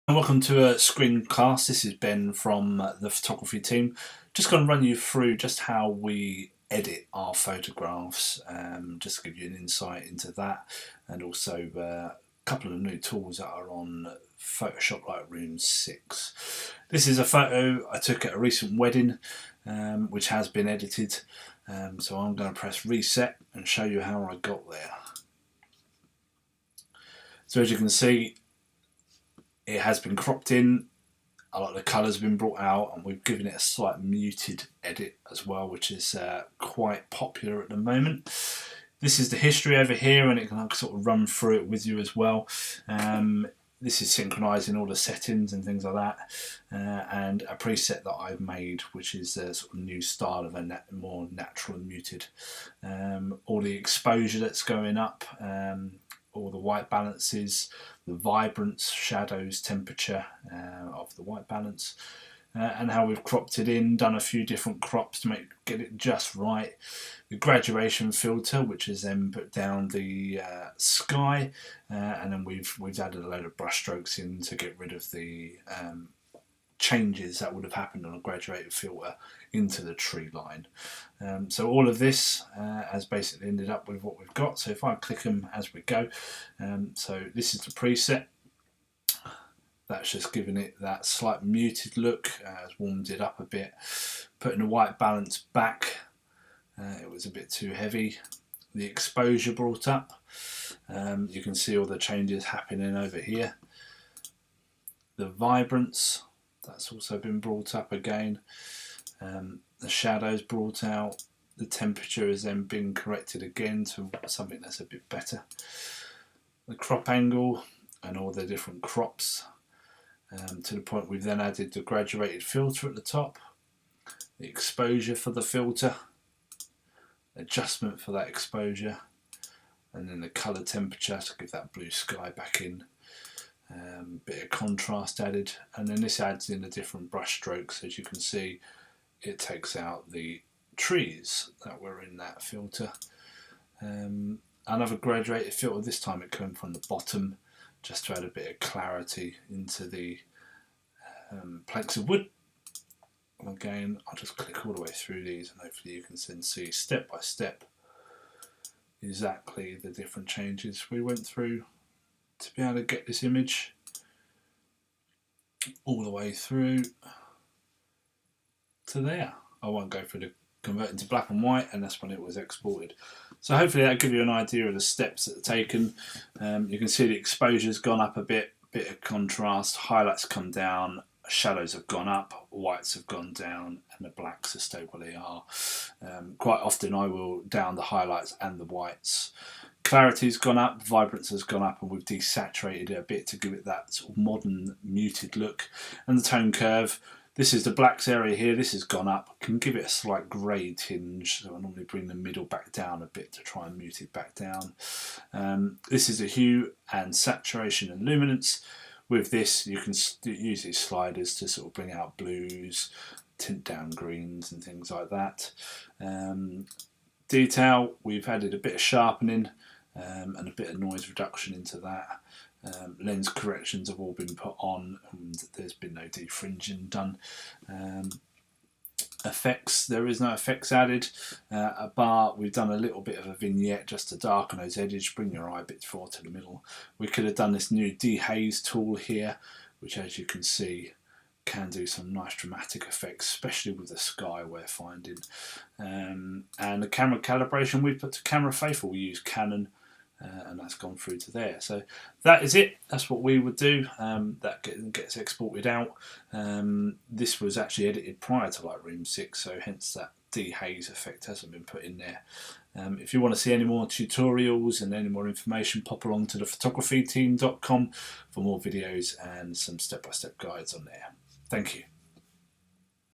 And welcome to a screen class. This is Ben from the photography team. Just going to run you through just how we edit our photographs, just to give you an insight into that, and also a couple of new tools that are on Photoshop Lightroom 6. This is a photo I took at a recent wedding, which has been edited. So I'm going to press reset and show you how I got there. So as you can see, it has been cropped in, a lot of the colours have been brought out, and we've given it a slight muted edit as well, which is quite popular at the moment. This is the history over here, and it can sort of run through it with you as well. This is synchronising all the settings and things like that, and a preset that I've made, which is a sort of new style of a more natural and muted. All the exposure that's going up, all the white balances, the vibrance, shadows, temperature of the white balance, and how we've cropped it in, done a few different crops to get it just right. The graduation filter, which is then put down the sky, and then we've added a load of brush strokes in to get rid of the changes that would have happened on a graduated filter into the tree line. So all of this has basically ended up with what we've got. So if I click them as we go, so this is the preset. That's just giving it that slight muted look, has warmed it up a bit, putting the white balance back. It was a bit too heavy. The exposure brought up. You can see all the changes happening over here. The vibrance, that's also been brought up again. The shadows brought out. The temperature has then been corrected again to something that's a bit better. The crop angle and all the different crops, to the point we've then added the graduated filter at the top, the exposure for the filter, adjustment for that exposure, and then the colour temperature to give that blue sky back in. Bit of contrast added, and then this adds in the different brush strokes. As you can see, it takes out the trees that were in that filter. Another graduated filter, this time it came from the bottom, just to add a bit of clarity into the planks of wood. Again, I'll just click all the way through these, and hopefully you can then see step by step exactly the different changes we went through to be able to get this image all the way through to there. I won't go through the converting to black and white, and that's when it was exported. So hopefully that'll give you an idea of the steps that are taken. You can see the exposure's gone up a bit of contrast, highlights come down, shadows have gone up, whites have gone down, and the blacks have stayed where they are. Quite often I will down the highlights and the whites. Clarity's gone up, vibrance has gone up, and we've desaturated it a bit to give it that sort of modern muted look. And the tone curve, this is the blacks area here, this has gone up, can give it a slight grey tinge, so I normally bring the middle back down a bit to try and mute it back down. This is the hue and saturation and luminance. With this you can use these sliders to sort of bring out blues, tint down greens and things like that. Detail, we've added a bit of sharpening and a bit of noise reduction into that. Lens corrections have all been put on, and there's been no defringing done. Effects, there is no effects added. A bar, we've done a little bit of a vignette just to darken those edges, bring your eye a bit forward to the middle. We could have done this new dehaze tool here, which as you can see can do some nice dramatic effects, especially with the sky we're finding. And the camera calibration we've put to camera faithful. We use Canon, and that's gone through to there. So that is it. That's what we would do. That gets exported out. This was actually edited prior to Lightroom 6, so hence that dehaze effect hasn't been put in there. If you want to see any more tutorials and any more information, pop along to thephotographyteam.com for more videos and some step-by-step guides on there. Thank you.